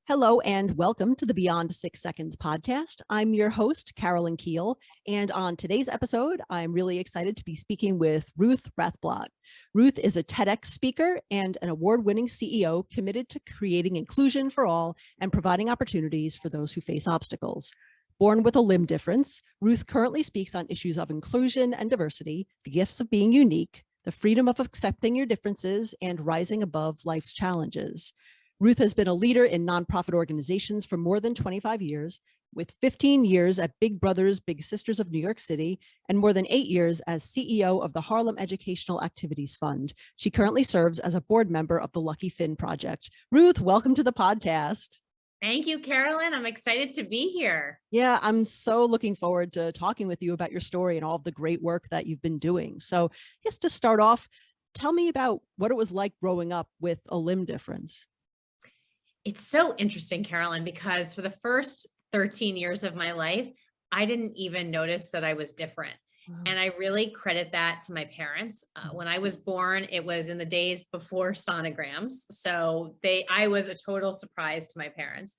Hello and welcome to the Beyond 6 Seconds podcast. I'm your host, Carolyn Keel, and on today's episode, I'm really excited to be speaking with Ruth Rathblott. Ruth is a TEDx speaker and an award-winning CEO committed to creating inclusion for all and providing opportunities for those who face obstacles. Born with a limb difference, Ruth currently speaks on issues of inclusion and diversity, the gifts of being unique, the freedom of accepting your differences, and rising above life's challenges. Ruth has been a leader in nonprofit organizations for more than 25 years, with 15 years at Big Brothers Big Sisters of New York City, and more than 8 years as CEO of the Harlem Educational Activities Fund. She currently serves as a board member of the Lucky Finn Project. Ruth, welcome to the podcast. Thank you, Carolyn. I'm excited to be here. Yeah, I'm so looking forward to talking with you about your story and all of the great work that you've been doing. So I guess to start off, tell me about what it was like growing up with a limb difference. It's so interesting, Carolyn, because for the first 13 years of my life, I didn't even notice that I was different. Wow. And I really credit that to my parents. When I was born, it was in the days before sonograms. So I was a total surprise to my parents.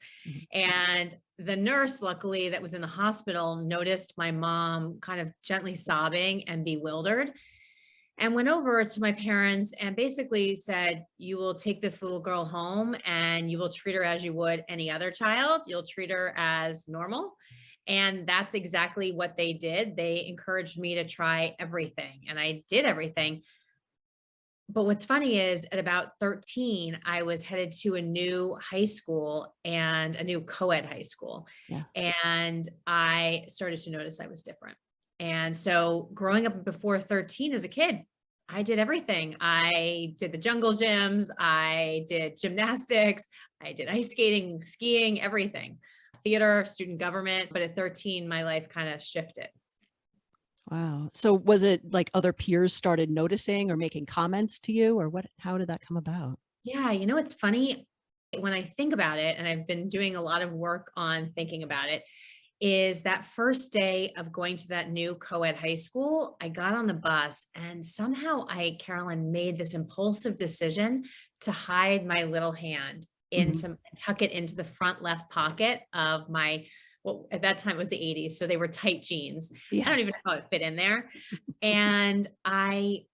And the nurse, luckily, that was in the hospital noticed my mom kind of gently sobbing and bewildered, and went over to my parents and basically said, you will take this little girl home and you will treat her as you would any other child. You'll treat her as normal. And that's exactly what they did. They encouraged me to try everything, and I did everything. But what's funny is at about 13, I was headed to a new high school and a new co-ed high school. Yeah. And I started to notice I was different. And so growing up before 13 as a kid, I did everything. I did the jungle gyms, I did gymnastics, I did ice skating, skiing, everything, theater, student government. But at 13, my life kind of shifted. Wow. So was it like other peers started noticing or making comments to you, or what? How did that come about? Yeah, it's funny when I think about it, and I've been doing a lot of work on thinking about it, is that first day of going to that new co-ed high school, I got on the bus and somehow Carolyn, made this impulsive decision to hide my little hand tuck it into the front left pocket of my, well, at that time it was the 80s. So they were tight jeans. Yes. I don't even know how it fit in there. And I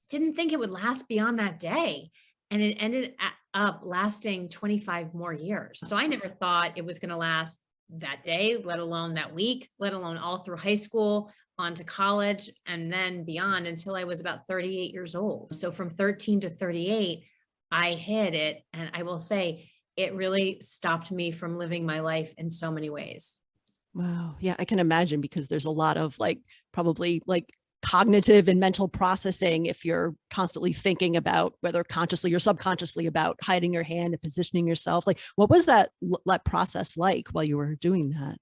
didn't think it would last beyond that day. And it ended up lasting 25 more years. So I never thought it was going to last that day, let alone that week, let alone all through high school, on to college, and then beyond until I was about 38 years old. So from 13 to 38, I hid it. And I will say it really stopped me from living my life in so many ways. Wow. Yeah, I can imagine, because there's a lot of probably cognitive and mental processing if you're constantly thinking about, whether consciously or subconsciously, about hiding your hand and positioning yourself. What was that process like while you were doing that?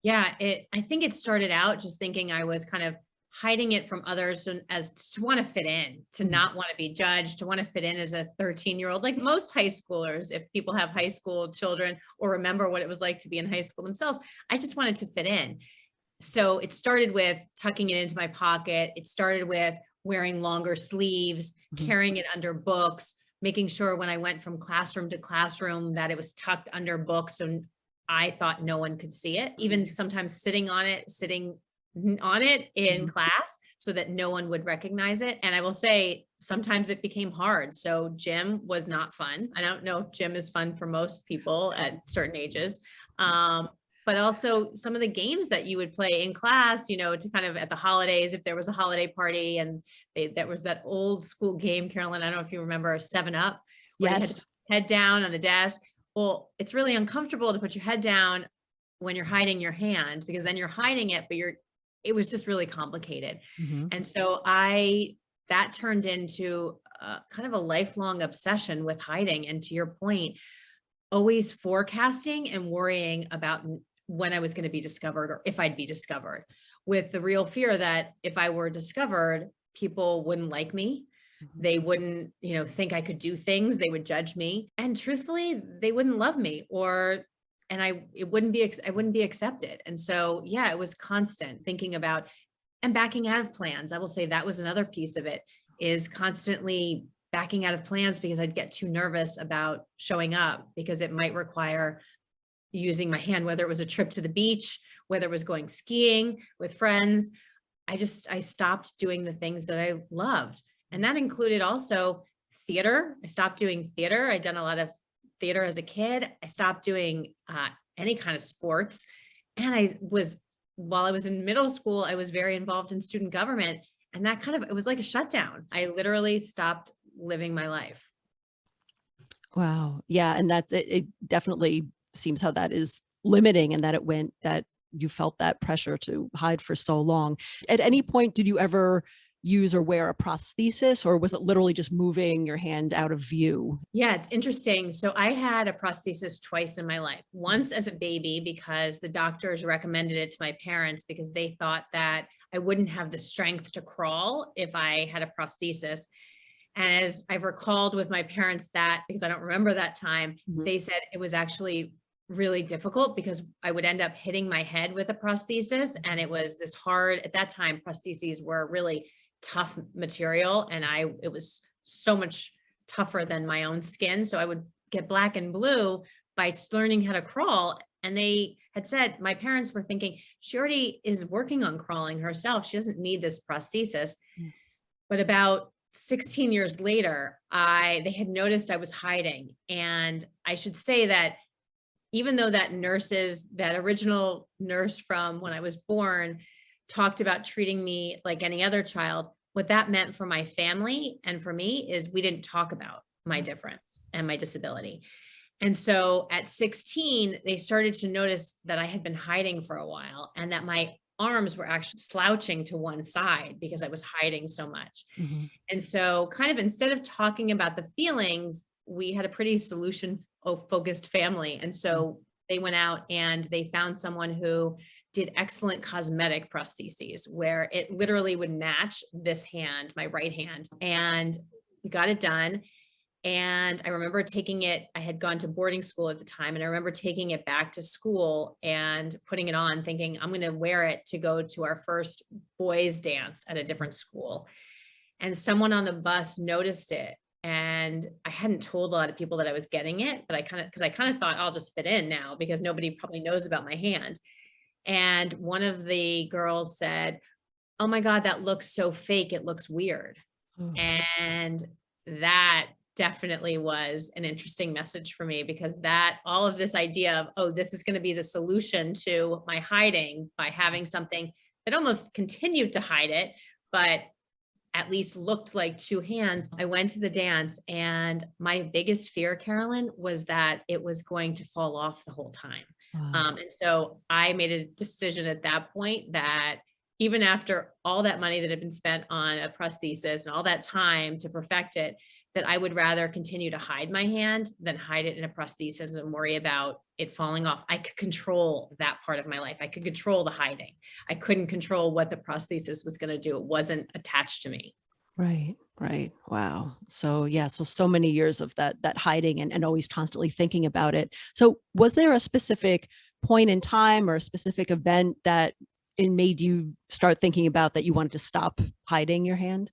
Yeah, I think it started out just thinking I was kind of hiding it from others as to want to fit in, to not want to be judged, to want to fit in as a 13-year-old, like most high schoolers. If people have high school children or remember what it was like to be in high school themselves, I just wanted to fit in. So it started with tucking it into my pocket. It started with wearing longer sleeves, carrying it under books, making sure when I went from classroom to classroom that it was tucked under books. So I thought no one could see it, even sometimes sitting on it in class so that no one would recognize it. And I will say, sometimes it became hard. So gym was not fun. I don't know if gym is fun for most people at certain ages. But also some of the games that you would play in class, to kind of at the holidays, if there was a holiday party, and there was that old school game, Carolyn, I don't know if you remember 7-Up, where you had to put your head down on the desk. Well, it's really uncomfortable to put your head down when you're hiding your hand, because then you're hiding it, but it was just really complicated. And so that turned into kind of a lifelong obsession with hiding. And to your point, always forecasting and worrying about when I was going to be discovered, or if I'd be discovered, with the real fear that if I were discovered, people wouldn't like me. They wouldn't, think I could do things. They would judge me. And truthfully, they wouldn't love me, I wouldn't be accepted. And so, yeah, it was constant thinking about and backing out of plans. I will say that was another piece of it, is constantly backing out of plans because I'd get too nervous about showing up because it might require using my hand, whether it was a trip to the beach, whether it was going skiing with friends. I stopped doing the things that I loved. And that included also theater. I stopped doing theater. I'd done a lot of theater as a kid. I stopped doing any kind of sports. And while I was in middle school, I was very involved in student government. And it was like a shutdown. I literally stopped living my life. Wow. Yeah. And it definitely seems how that is limiting, and that you felt that pressure to hide for so long. At any point, did you ever use or wear a prosthesis, or was it literally just moving your hand out of view? Yeah, it's interesting. So I had a prosthesis twice in my life. Once as a baby, because the doctors recommended it to my parents because they thought that I wouldn't have the strength to crawl if I had a prosthesis. And as I've recalled with my parents that, because I don't remember that time, they said it was actually really difficult because I would end up hitting my head with a prosthesis. And it was this hard, at that time, prostheses were really tough material. And it was so much tougher than my own skin. So I would get black and blue by learning how to crawl. And they had said, my parents were thinking, she already is working on crawling herself. She doesn't need this prosthesis. But about 16 years later, they had noticed I was hiding. And I should say that even though that original nurse from when I was born talked about treating me like any other child, what that meant for my family and for me is we didn't talk about my difference and my disability. And so at 16, they started to notice that I had been hiding for a while and that my arms were actually slouching to one side because I was hiding so much. And so kind of instead of talking about the feelings, we had a pretty solution focused family. And so they went out and they found someone who did excellent cosmetic prostheses where it literally would match this hand, my right hand, and we got it done. And I remember taking it, I had gone to boarding school at the time, and I remember taking it back to school and putting it on thinking I'm going to wear it to go to our first boys dance at a different school. And someone on the bus noticed it. And I hadn't told a lot of people that I was getting it, but I kind of thought I'll just fit in now because nobody probably knows about my hand. And one of the girls said, "Oh my God, that looks so fake. It looks weird." And that definitely was an interesting message for me because all of this idea of, oh, this is going to be the solution to my hiding by having something that almost continued to hide it, but at least looked like two hands. I went to the dance and my biggest fear, Carolyn, was that it was going to fall off the whole time. And so I made a decision at that point that even after all that money that had been spent on a prosthesis and all that time to perfect it, that I would rather continue to hide my hand than hide it in a prosthesis and worry about it falling off. I could control that part of my life. I could control the hiding. I couldn't control what the prosthesis was going to do. It wasn't attached to me. Right. Wow. So yeah, so many years of that hiding and always constantly thinking about it. So was there a specific point in time or a specific event that it made you start thinking about that you wanted to stop hiding your hand?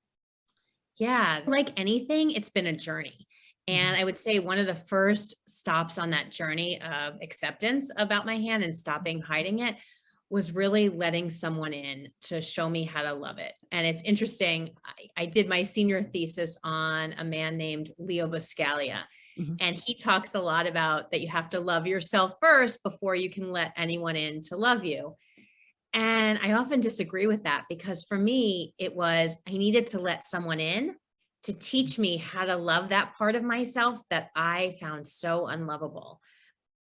Yeah, like anything, it's been a journey. And I would say one of the first stops on that journey of acceptance about my hand and stopping hiding it was really letting someone in to show me how to love it. And it's interesting. I did my senior thesis on a man named Leo Buscaglia. And he talks a lot about that you have to love yourself first before you can let anyone in to love you. And I often disagree with that because for me, it was, I needed to let someone in to teach me how to love that part of myself that I found so unlovable.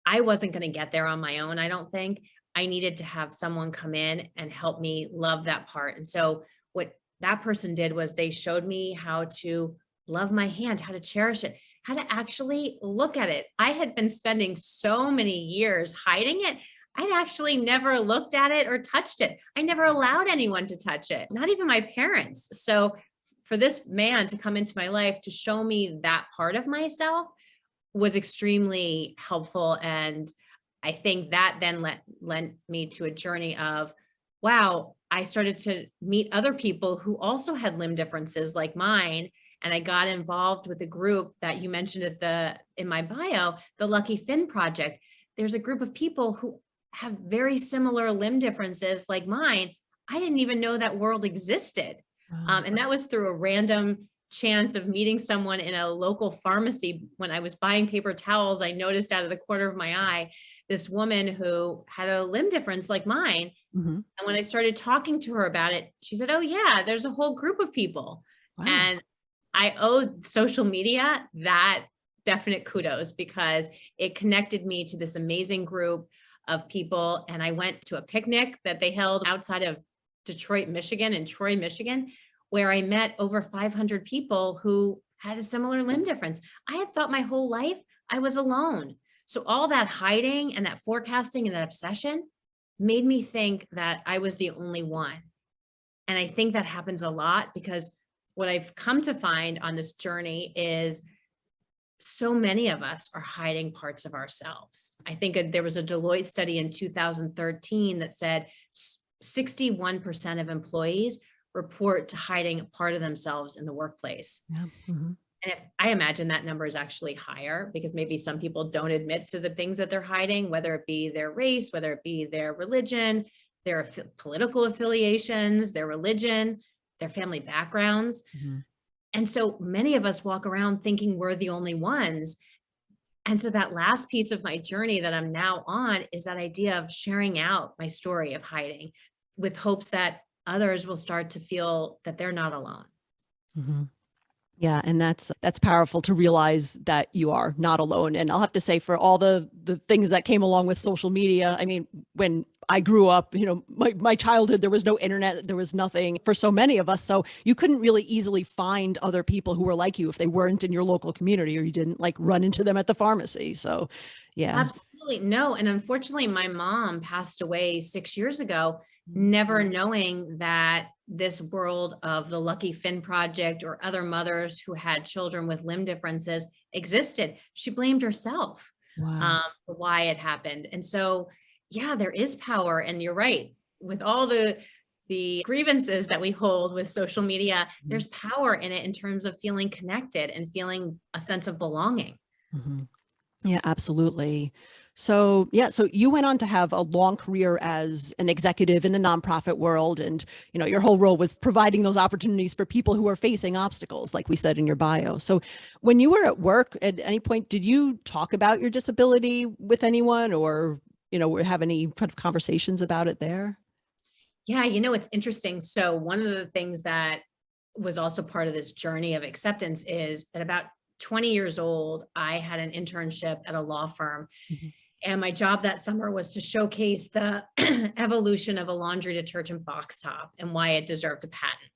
I wasn't going to get there on my own, I don't think. I needed to have someone come in and help me love that part. And so what that person did was they showed me how to love my hand, how to cherish it, how to actually look at it. I had been spending so many years hiding it. I'd actually never looked at it or touched it. I never allowed anyone to touch it, not even my parents. So for this man to come into my life to show me that part of myself was extremely helpful. And I think that then lent me to a journey of, wow, I started to meet other people who also had limb differences like mine. And I got involved with a group that you mentioned in my bio, the Lucky Fin Project. There's a group of people who have very similar limb differences like mine. I didn't even know that world existed. Wow. And that was through a random chance of meeting someone in a local pharmacy. When I was buying paper towels, I noticed out of the corner of my eye, this woman who had a limb difference like mine. Mhm. And when I started talking to her about it, she said, "Oh yeah, there's a whole group of people." Wow. And I owe social media that definite kudos, because it connected me to this amazing group of people. And I went to a picnic that they held outside of Detroit, Michigan, and Troy, Michigan, where I met over 500 people who had a similar limb difference. I had thought my whole life I was alone. So all that hiding and that forecasting and that obsession made me think that I was the only one. And I think that happens a lot, because what I've come to find on this journey is so many of us are hiding parts of ourselves. I think there was a Deloitte study in 2013 that said 61% of employees report to hiding a part of themselves in the workplace. Yeah. Mhm. And if I imagine that number is actually higher, because maybe some people don't admit to the things that they're hiding, whether it be their race, whether it be their religion, their political affiliations, their religion, their family backgrounds. Mhm. And so many of us walk around thinking we're the only ones. And so that last piece of my journey that I'm now on is that idea of sharing out my story of hiding, with hopes that others will start to feel that they're not alone. Mhm. Yeah, and that's powerful to realize that you are not alone. And I'll have to say, for all the things that came along with social media, I mean, when I grew up, my childhood, there was no internet, there was nothing for so many of us. So you couldn't really easily find other people who were like you if they weren't in your local community, or you didn't like run into them at the pharmacy. So yeah. Absolutely. No. And unfortunately, my mom passed away 6 years ago, Mhm. never knowing that this world of the Lucky Fin Project or other mothers who had children with limb differences existed. She blamed herself Wow. for why it happened. And so, yeah, there is power. And you're right. With all the grievances that we hold with social media, Mhm. there's power in it in terms of feeling connected and feeling a sense of belonging. Mhm. Yeah, absolutely. So, yeah, so you went on to have a long career as an executive in the nonprofit world. And, your whole role was providing those opportunities for people who are facing obstacles, like we said in your bio. So, when you were at work, at any point, did you talk about your disability with anyone, or, have any kind of conversations about it there? Yeah, it's interesting. So one of the things that was also part of this journey of acceptance is, at about 20 years old, I had an internship at a law firm. Mhm. And my job that summer was to showcase the evolution of a laundry detergent box top and why it deserved a patent.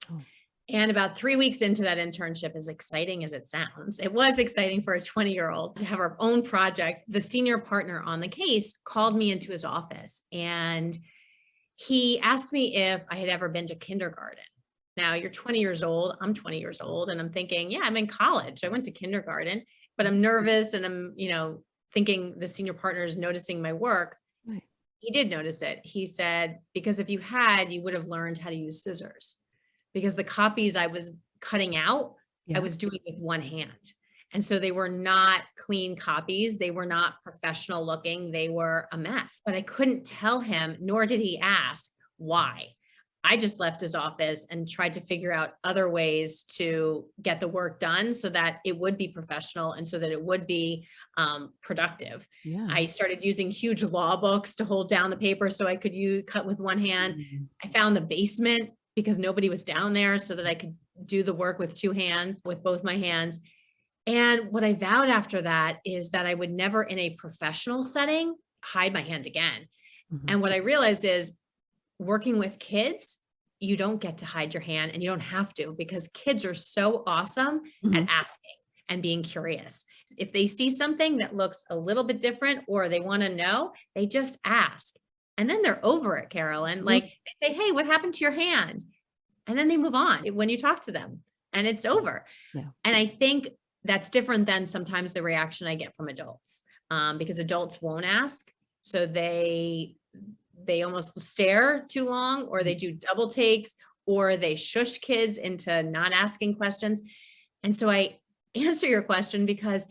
Oh. And about 3 weeks into that internship, as exciting as it sounds, it was exciting for a 20-year-old to have our own project. The senior partner on the case called me into his office, and he asked me if I had ever been to kindergarten. Now, you're 20 years old, I'm 20 years old, and I'm thinking, yeah, I'm in college. I went to kindergarten, but I'm nervous, and I'm, thinking the senior partner is noticing my work. Right. He did notice it. He said, because if you had, you would have learned how to use scissors, because the copies I was cutting out, I Yeah. was doing with one hand. And so they were not clean copies. They were not professional looking. They were a mess. But I couldn't tell him, nor did he ask why. I just left his office and tried to figure out other ways to get the work done so that it would be professional and so that it would be productive. Yeah. I started using huge law books to hold down the paper so I could cut with one hand. Mhm. I found the basement because nobody was down there, so that I could do the work with two hands, with both my hands. And what I vowed after that is that I would never, in a professional setting, hide my hand again. Mhm. And what I realized is, working with kids, you don't get to hide your hand, and you don't have to, because kids are so awesome at Mhm. asking and being curious. If they see something that looks a little bit different or they want to know, they just ask. And then they're over it, Carolyn. Mhm. Like, they say, "Hey, what happened to your hand?" And then they move on when you talk to them, and it's over. Yeah. And I think that's different than sometimes the reaction I get from adults, because adults won't ask. So they almost stare too long, or they do double takes, or they shush kids into not asking questions. And so I answer your question because,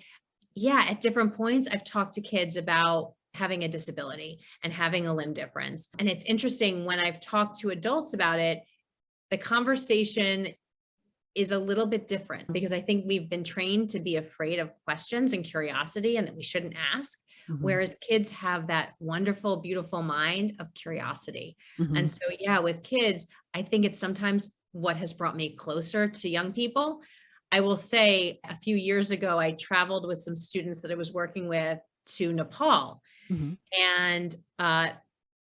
yeah, at different points, I've talked to kids about having a disability and having a limb difference. And it's interesting when I've talked to adults about it, the conversation is a little bit different because I think we've been trained to be afraid of questions and curiosity and that we shouldn't ask. Whereas kids have that wonderful, beautiful mind of curiosity. And so, yeah, with kids, I think it's sometimes what has brought me closer to young people. I will say a few years ago, I traveled with some students that I was working with to Nepal. And a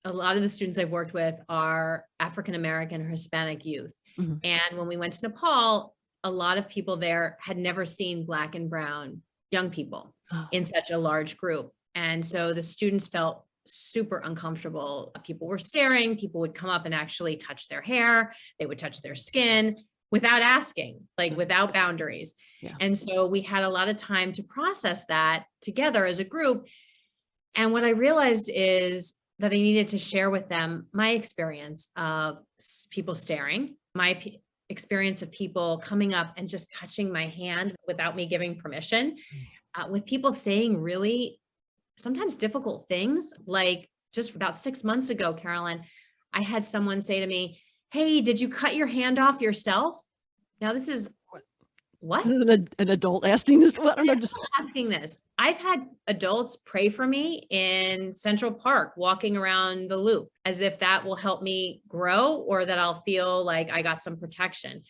lot of the students I've worked with are African-American or Hispanic youth. And when we went to Nepal, a lot of people there had never seen Black and brown young people in such a large group. And so the students felt super uncomfortable. People were staring, people would come up and actually touch their hair, they would touch their skin without asking, like without boundaries. And so we had a lot of time to process that together as a group. And what I realized is that I needed to share with them my experience of people staring, my experience of people coming up and just touching my hand without me giving permission, with people saying really sometimes difficult things. Like just about 6 months ago, Carolyn, I had someone say to me, "Hey, did you cut your hand off yourself?" Now this is what? This is an adult asking this. I don't know, just asking this. I've had adults pray for me in Central Park, walking around the loop, as if that will help me grow or that I'll feel like I got some protection.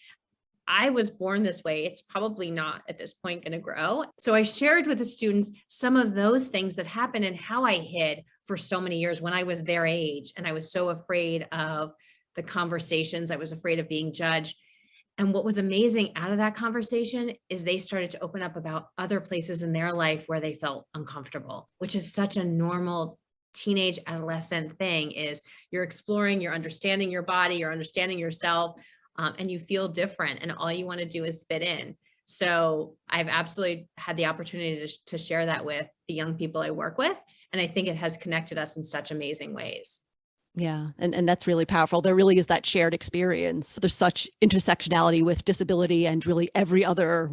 I was born this way. It's probably not at this point going to grow. So I shared with the students some of those things that happened and how I hid for so many years when I was their age. And I was so afraid of the conversations. I was afraid of being judged. And what was amazing out of that conversation is they started to open up about other places in their life where they felt uncomfortable, which is such a normal teenage adolescent thing. Is you're exploring, you're understanding your body, you're understanding yourself, and you feel different and all you want to do is fit in. So I've absolutely had the opportunity to share that with the young people I work with. And I think it has connected us in such amazing ways. yeah. And that's really powerful. There really is that shared experience. There's such intersectionality with disability and really every other,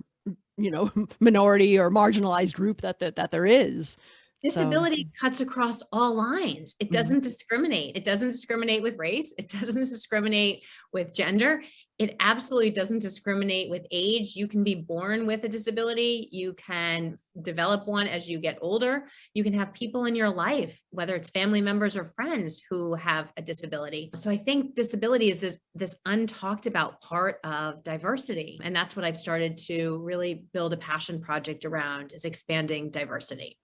minority or marginalized group that there is. Disability cuts across all lines. It Mhm. doesn't discriminate. It doesn't discriminate with race. It doesn't discriminate with gender. It absolutely doesn't discriminate with age. You can be born with a disability. You can develop one as you get older. You can have people in your life, whether it's family members or friends who have a disability. So I think disability is this untalked about part of diversity. And that's what I've started to really build a passion project around, is expanding diversity.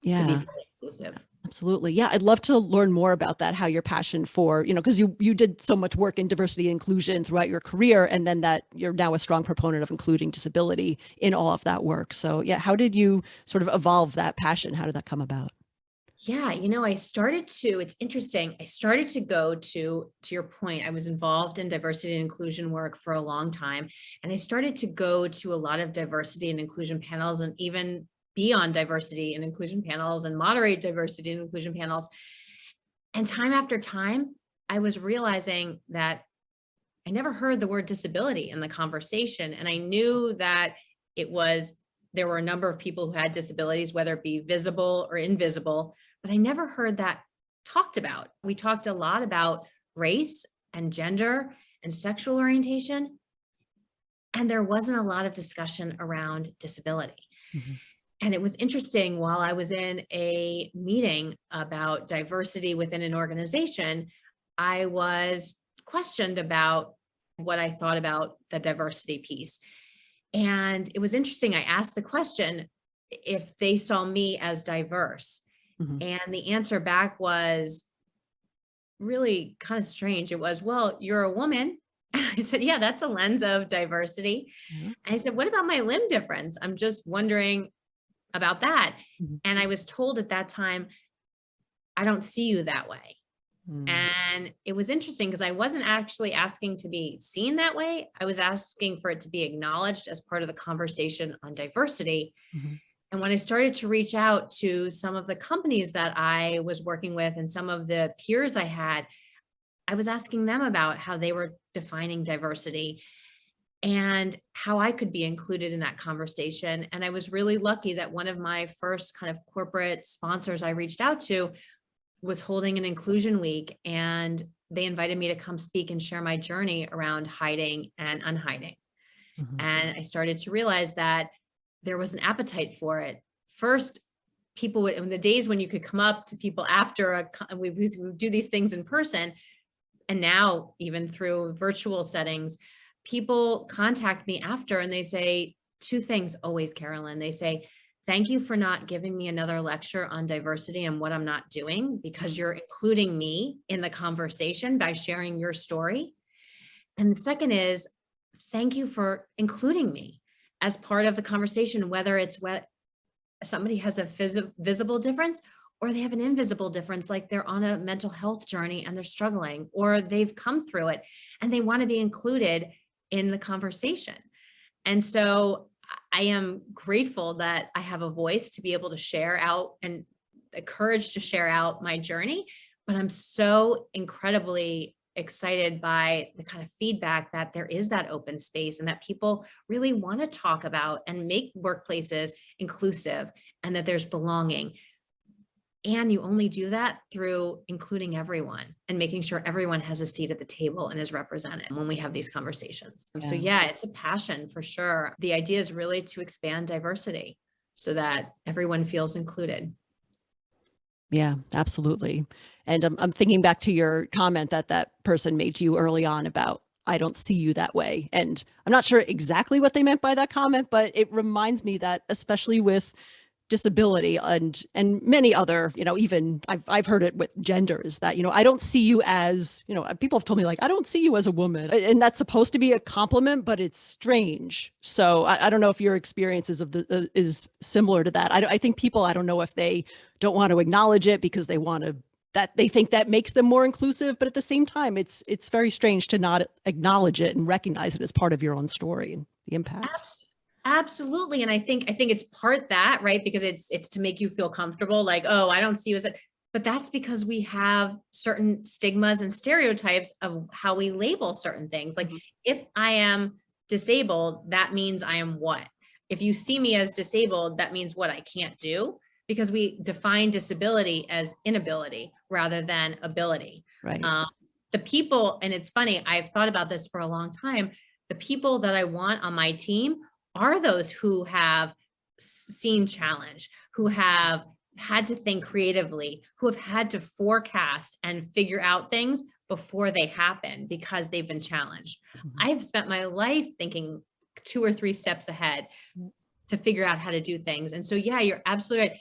To be Yeah, fully inclusive. absolutely. Yeah, I'd love to learn more about that, how your passion for, because you did so much work in diversity and inclusion throughout your career, and then that you're now a strong proponent of including disability in all of that work. So yeah, how did you sort of evolve that passion? How did that come about? Yeah, it's interesting. I started to go to your point, I was involved in diversity and inclusion work for a long time. And I started to go to a lot of diversity and inclusion panels and even be on diversity and inclusion panels and moderate diversity and inclusion panels. And time after time, I was realizing that I never heard the word disability in the conversation. And I knew that there were a number of people who had disabilities, whether it be visible or invisible, but I never heard that talked about. We talked a lot about race and gender and sexual orientation, and there wasn't a lot of discussion around disability. Mm-hmm. And it was interesting, while I was in a meeting about diversity within an organization, I was questioned about what I thought about the diversity piece. And it was interesting. I asked the question if they saw me as diverse. Mm-hmm. And the answer back was really kind of strange. It was, "Well, you're a woman." I said, "Yeah, that's a lens of diversity." Yeah. And I said, "What about my limb difference? I'm just wondering about that." Mm-hmm. And I was told at that time, "I don't see you that way." Mm-hmm. And it was interesting because I wasn't actually asking to be seen that way. I was asking for it to be acknowledged as part of the conversation on diversity. Mm-hmm. And when I started to reach out to some of the companies that I was working with and some of the peers I had, I was asking them about how they were defining diversity and how I could be included in that conversation. And I was really lucky that one of my first kind of corporate sponsors I reached out to was holding an inclusion week, and they invited me to come speak and share my journey around hiding and unhiding. Mhm. And I started to realize that there was an appetite for it. First, people would, in the days when you could come up to people after we would do these things in person, and now even through virtual settings, people contact me after and they say two things always, Carolyn. They say, thank you for not giving me another lecture on diversity and what I'm not doing, because you're including me in the conversation by sharing your story. And the second is, thank you for including me as part of the conversation, whether it's what somebody has a visible difference or they have an invisible difference, like they're on a mental health journey and they're struggling, or they've come through it and they want to be included in the conversation. And so I am grateful that I have a voice to be able to share out and the courage to share out my journey. But I'm so incredibly excited by the kind of feedback that there is that open space and that people really want to talk about and make workplaces inclusive and that there's belonging. And you only do that through including everyone and making sure everyone has a seat at the table and is represented when we have these conversations. So yeah, it's a passion for sure. The idea is really to expand diversity so that everyone feels included. Yeah, absolutely. And I'm thinking back to your comment that that person made to you early on about, I don't see you that way. And I'm not sure exactly what they meant by that comment, but it reminds me that especially with disability and many other, even I've heard it with genders that, I don't see you as, people have told me like, I don't see you as a woman. And that's supposed to be a compliment, but it's strange. So I don't know if your experiences of is similar to that. I think people, I don't know if they don't want to acknowledge it because they want to, that they think that makes them more inclusive, but at the same time, it's very strange to not acknowledge it and recognize it as part of your own story and the impact. Absolutely. And I think it's part that, right? Because it's to make you feel comfortable, like, oh, I don't see you as a, but that's because we have certain stigmas and stereotypes of how we label certain things. Like if I am disabled, that means I am what? If you see me as disabled, that means what I can't do, because we define disability as inability rather than ability. Right. The people, and it's funny, I've thought about this for a long time. The people that I want on my team are those who have seen challenge, who have had to think creatively, who have had to forecast and figure out things before they happen because they've been challenged. I've spent my life thinking 2 or 3 steps ahead to figure out how to do things. And so, yeah, you're absolutely right.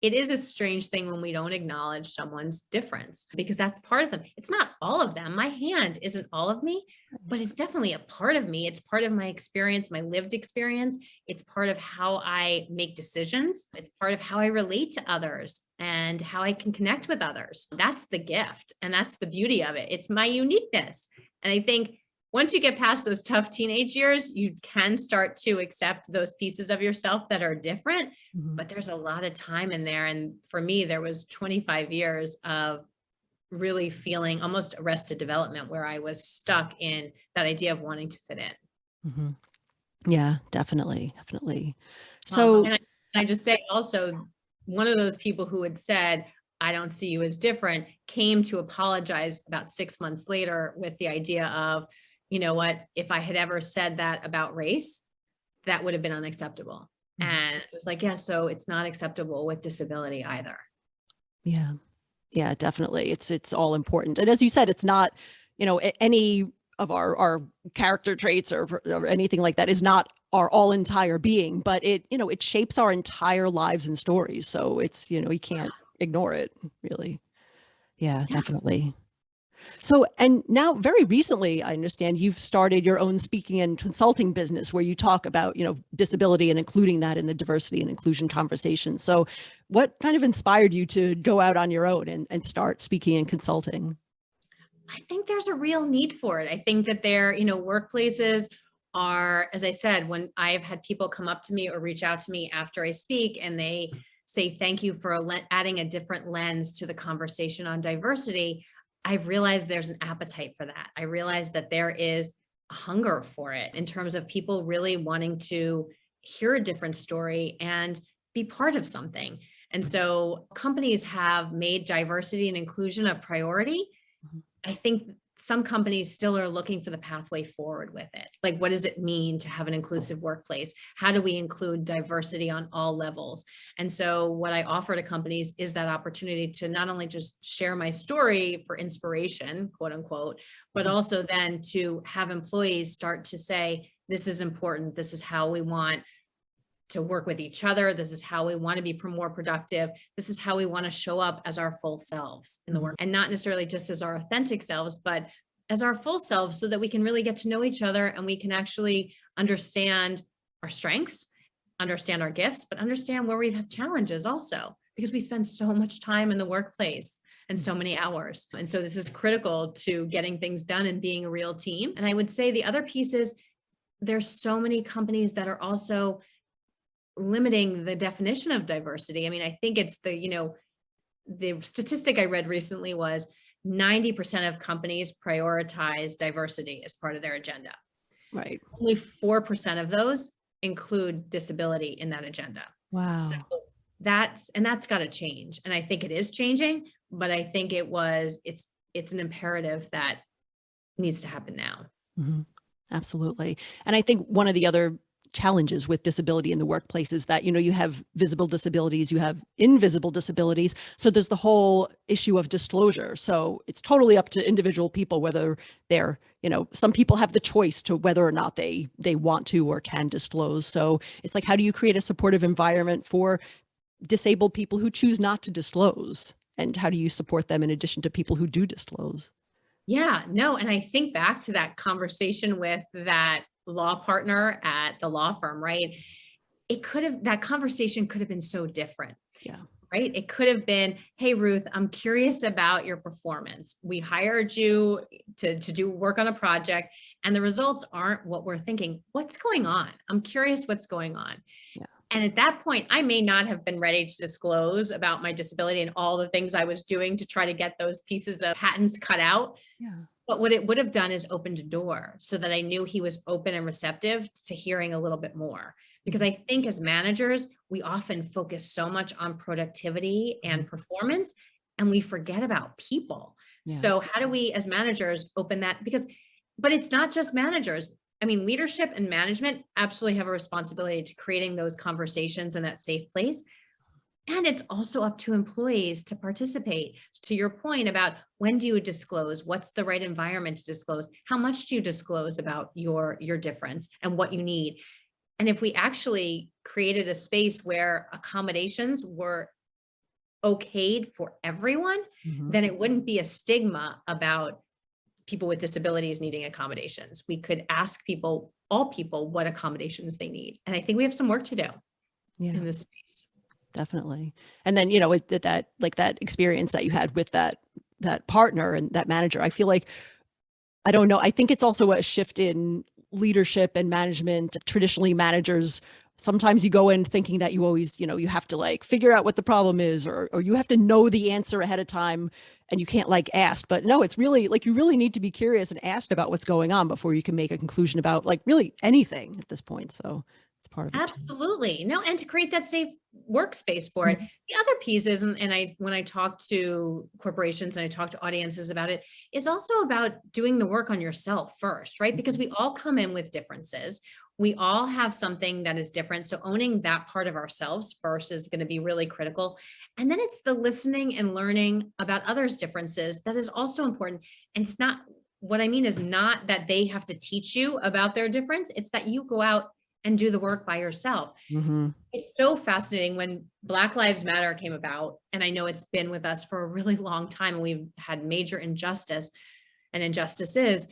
It is a strange thing when we don't acknowledge someone's difference, because that's part of them. It's not all of them. My hand isn't all of me, but it's definitely a part of me. It's part of my experience, my lived experience. It's part of how I make decisions. It's part of how I relate to others and how I can connect with others. That's the gift. And that's the beauty of it. It's my uniqueness. And I think once you get past those tough teenage years, you can start to accept those pieces of yourself that are different, but there's a lot of time in there. And for me, there was 25 years of really feeling almost arrested development where I was stuck in that idea of wanting to fit in. Yeah, definitely. Definitely. So and I just say also, one of those people who had said, I don't see you as different, came to apologize about 6 months later with the idea of, you know what, if I had ever said that about race, that would have been unacceptable. And it was like, yeah, so it's not acceptable with disability either. Yeah. Yeah, definitely. It's all important. And as you said, it's not, any of our character traits or anything like that is not our all entire being, but it shapes our entire lives and stories. So it's, you can't ignore it really. Yeah, definitely. So, and now very recently, I understand you've started your own speaking and consulting business where you talk about, disability and including that in the diversity and inclusion conversation. So what kind of inspired you to go out on your own and start speaking and consulting? I think there's a real need for it. I think that workplaces are, as I said, when I've had people come up to me or reach out to me after I speak and they say, thank you for adding a different lens to the conversation on diversity, I've realized there's an appetite for that. I realized that there is a hunger for it in terms of people really wanting to hear a different story and be part of something. And so companies have made diversity and inclusion a priority. Mhm. I think some companies still are looking for the pathway forward with it. Like, what does it mean to have an inclusive workplace? How do we include diversity on all levels? And so what I offer to companies is that opportunity to not only just share my story for inspiration, quote unquote, but Mhm. also then to have employees start to say, this is important. This is how we want to work with each other. This is how we want to be more productive. This is how we want to show up as our full selves in the work, and not necessarily just as our authentic selves, but as our full selves, so that we can really get to know each other and we can actually understand our strengths, understand our gifts, but understand where we have challenges also, because we spend so much time in the workplace and so many hours. And so this is critical to getting things done and being a real team. And I would say the other piece is there's so many companies that are also limiting the definition of diversity. I mean, I think it's the statistic I read recently was 90% of companies prioritize diversity as part of their agenda. Right. Only 4% of those include disability in that agenda. So Wow. that's got to change. And I think it is changing, but I think it's an imperative that needs to happen now. Mhm. Absolutely. And I think one of the other challenges with disability in the workplace is that, you have visible disabilities, you have invisible disabilities. So there's the whole issue of disclosure. So it's totally up to individual people whether they're, some people have the choice to whether or not they want to or can disclose. So it's like, how do you create a supportive environment for disabled people who choose not to disclose? And how do you support them in addition to people who do disclose? Yeah, no. And I think back to that conversation with that law partner at the law firm, right? That conversation could have been so different, Yeah. right? It could have been, hey, Ruth, I'm curious about your performance. We hired you to do work on a project and the results aren't what we're thinking. What's going on? I'm curious what's going on. Yeah. And at that point, I may not have been ready to disclose about my disability and all the things I was doing to try to get those pieces of patents cut out. Yeah. But what it would have done is opened a door so that I knew he was open and receptive to hearing a little bit more. Because I think as managers, we often focus so much on productivity and performance, and we forget about people. Yeah. So how do we as managers open that? But it's not just managers. I mean, leadership and management absolutely have a responsibility to creating those conversations in that safe place. And it's also up to employees to participate. To your point about when do you disclose? What's the right environment to disclose? How much do you disclose about your difference and what you need? And if we actually created a space where accommodations were okayed for everyone, Mhm. then it wouldn't be a stigma about people with disabilities needing accommodations. We could ask all people, what accommodations they need. And I think we have some work to do Yeah. in this space. Definitely. And then, with that experience that you had with that partner and that manager, I feel like, I don't know, I think it's also a shift in leadership and management. Traditionally, managers, sometimes you go in thinking that you always, you have to like figure out what the problem is, or you have to know the answer ahead of time and you can't like ask. But no, it's really like you really need to be curious and ask about what's going on before you can make a conclusion about like really anything at this point. So it's part of it too. Absolutely. No, and to create that safe workspace for it. The other piece is, and when I talk to corporations and I talk to audiences about it, is also about doing the work on yourself first, right? Because we all come in with differences. We all have something that is different. So owning that part of ourselves first is going to be really critical. And then it's the listening and learning about others' differences that is also important. And it's not, what I mean is not that they have to teach you about their difference. It's that you go out and do the work by yourself. Mm-hmm. It's so fascinating when Black Lives Matter came about, and I know it's been with us for a really long time and we've had major injustice and injustices,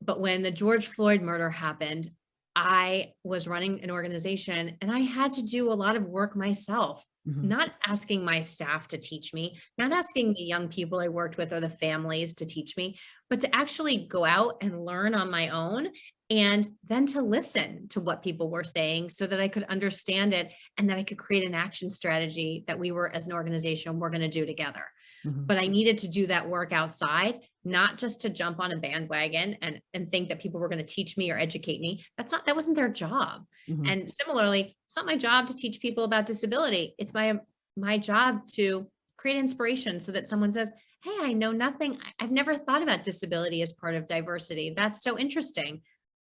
but when the George Floyd murder happened, I was running an organization and I had to do a lot of work myself, not asking my staff to teach me, not asking the young people I worked with or the families to teach me, but to actually go out and learn on my own and then to listen to what people were saying so that I could understand it and that I could create an action strategy that we were, as an organization, we're going to do together. Mhm. But I needed to do that work outside, not just to jump on a bandwagon and think that people were going to teach me or educate me. That wasn't their job. Mhm. And similarly, it's not my job to teach people about disability. It's my job to create inspiration so that someone says, "Hey, I know nothing. I've never thought about disability as part of diversity. That's so interesting.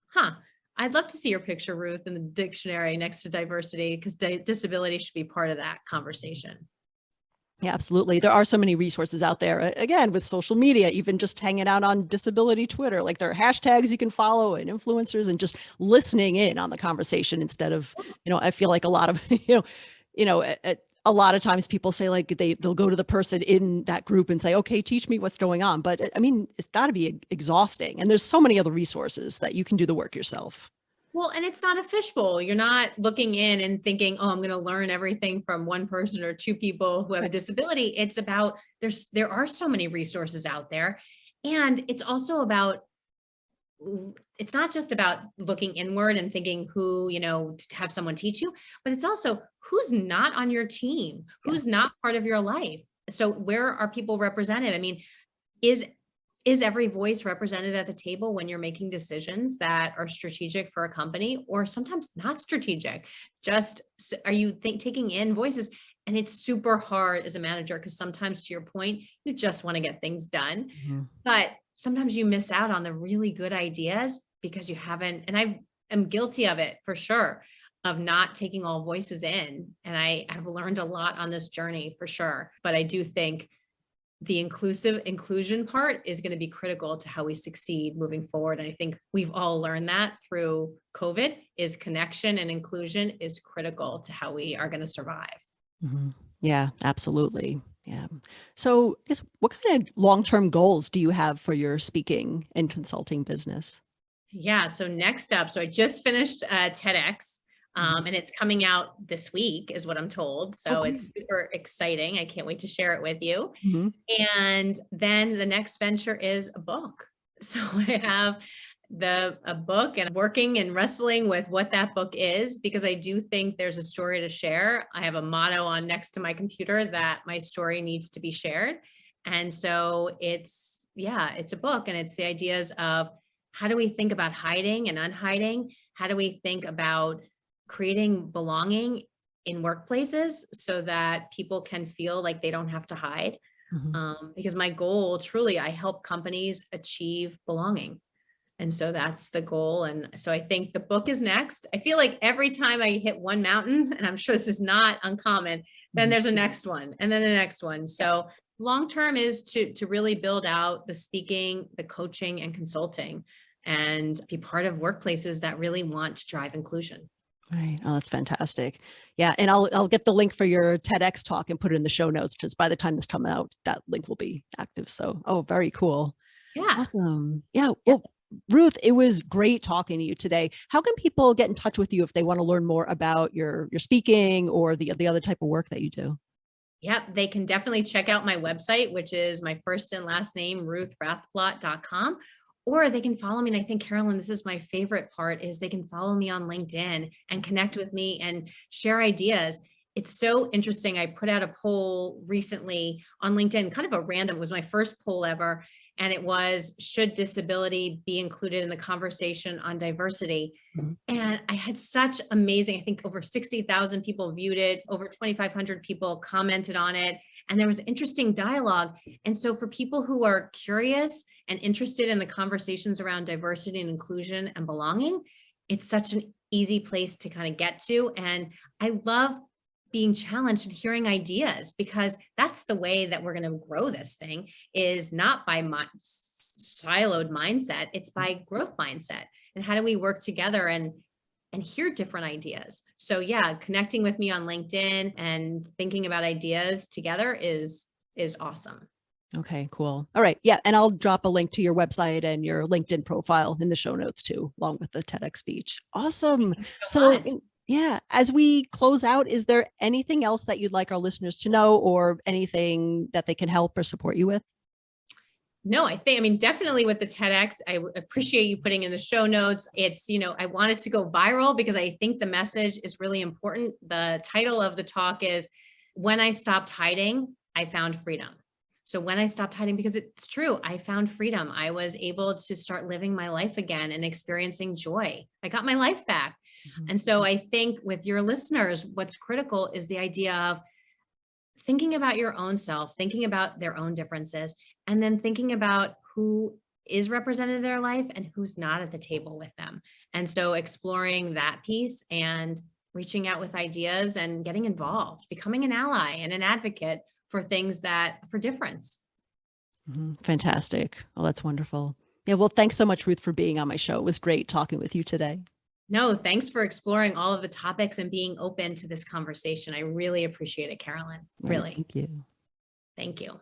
Huh. I'd love to see your picture, Ruth, in the dictionary next to diversity, because disability should be part of that conversation." Yeah, absolutely. There are so many resources out there. Again, with social media, even just hanging out on disability Twitter, like there are hashtags you can follow and influencers, and just listening in on the conversation instead of, I feel like a lot of, a lot of times people say like they'll go to the person in that group and say, okay, teach me what's going on. But I mean, it's got to be exhausting. And there's so many other resources that you can do the work yourself. Well, and it's not a fishbowl. You're not looking in and thinking, "Oh, I'm going to learn everything from one person or two people who have a disability." It's about there are so many resources out there. And it's also about it's not just about looking inward and thinking who, to have someone teach you, but it's also who's not on your team, Yeah. who's not part of your life. So where are people represented? I mean, is is every voice represented at the table when you're making decisions that are strategic for a company, or sometimes not strategic? Just are you taking in voices? And it's super hard as a manager because sometimes, to your point, you just want to get things done. Mhm. But sometimes you miss out on the really good ideas because you haven't, and I am guilty of it for sure, of not taking all voices in. And I have learned a lot on this journey for sure. But I do think the inclusion part is going to be critical to how we succeed moving forward. And I think we've all learned that through COVID, is connection and inclusion is critical to how we are going to survive. Mhm. Yeah, absolutely. Yeah. So, I guess what kind of long-term goals do you have for your speaking and consulting business? Yeah. So next up, so I just finished TEDx, Mhm. and it's coming out this week, is what I'm told. Oh, So great. it's super exciting. I can't wait to share it with you. Mhm. And then the next venture is a book. So I have a book, and working and wrestling with what that book is, because I do think there's a story to share. I have a motto on next to my computer that my story needs to be shared. And so it's a book, and it's the ideas of how do we think about hiding and unhiding? How do we think about creating belonging in workplaces so that people can feel like they don't have to hide? Mhm. Because my goal, truly, I help companies achieve belonging. And so that's the goal. And so I think the book is next. I feel like every time I hit one mountain, and I'm sure this is not uncommon, then Mhm. there's a next one and then the next one. So long term is to really build out the speaking, the coaching and consulting, and be part of workplaces that really want to drive inclusion. Right. Oh, that's fantastic. Yeah, and I'll get the link for your TEDx talk and put it in the show notes, because by the time this come out, that link will be active. So, oh, very cool. Yeah. Awesome. Yeah. Yeah. Well, Ruth, it was great talking to you today. How can people get in touch with you if they want to learn more about your speaking or the other type of work that you do? Yep, they can definitely check out my website, which is my first and last name, ruthrathblott.com. Or they can follow me. And I think, Carolyn, this is my favorite part, is they can follow me on LinkedIn and connect with me and share ideas. It's so interesting. I put out a poll recently on LinkedIn, kind of a random, it was my first poll ever. And it was, should disability be included in the conversation on diversity? Mhm. And I had such amazing, I think over 60,000 people viewed it, over 2,500 people commented on it, and there was interesting dialogue. And so for people who are curious and interested in the conversations around diversity and inclusion and belonging, it's such an easy place to kind of get to. And I love being challenged and hearing ideas, because that's the way that we're going to grow this thing, is not by siloed mindset, it's by growth mindset. And how do we work together and hear different ideas? So yeah, connecting with me on LinkedIn and thinking about ideas together is awesome. Okay, cool. All right. Yeah. And I'll drop a link to your website and your LinkedIn profile in the show notes too, along with the TEDx speech. Awesome. So So, much. yeah, as we close out, is there anything else that you'd like our listeners to know, or anything that they can help or support you with? No, I mean, definitely with the TEDx, I appreciate you putting in the show notes. It's, I wanted to go viral because I think the message is really important. The title of the talk is When I Stopped Hiding, I Found Freedom. So when I stopped hiding, because it's true, I found freedom. I was able to start living my life again and experiencing joy. I got my life back. Mhm. And so I think with your listeners, what's critical is the idea of thinking about your own self, thinking about their own differences, and then thinking about who is represented in their life and who's not at the table with them. And so exploring that piece and reaching out with ideas and getting involved, becoming an ally and an advocate for things for difference. Fantastic. Oh, that's wonderful. Yeah. Well, thanks so much, Ruth, for being on my show. It was great talking with you today. No, thanks for exploring all of the topics and being open to this conversation. I really appreciate it, Carolyn. All right, Really. thank you. Thank you.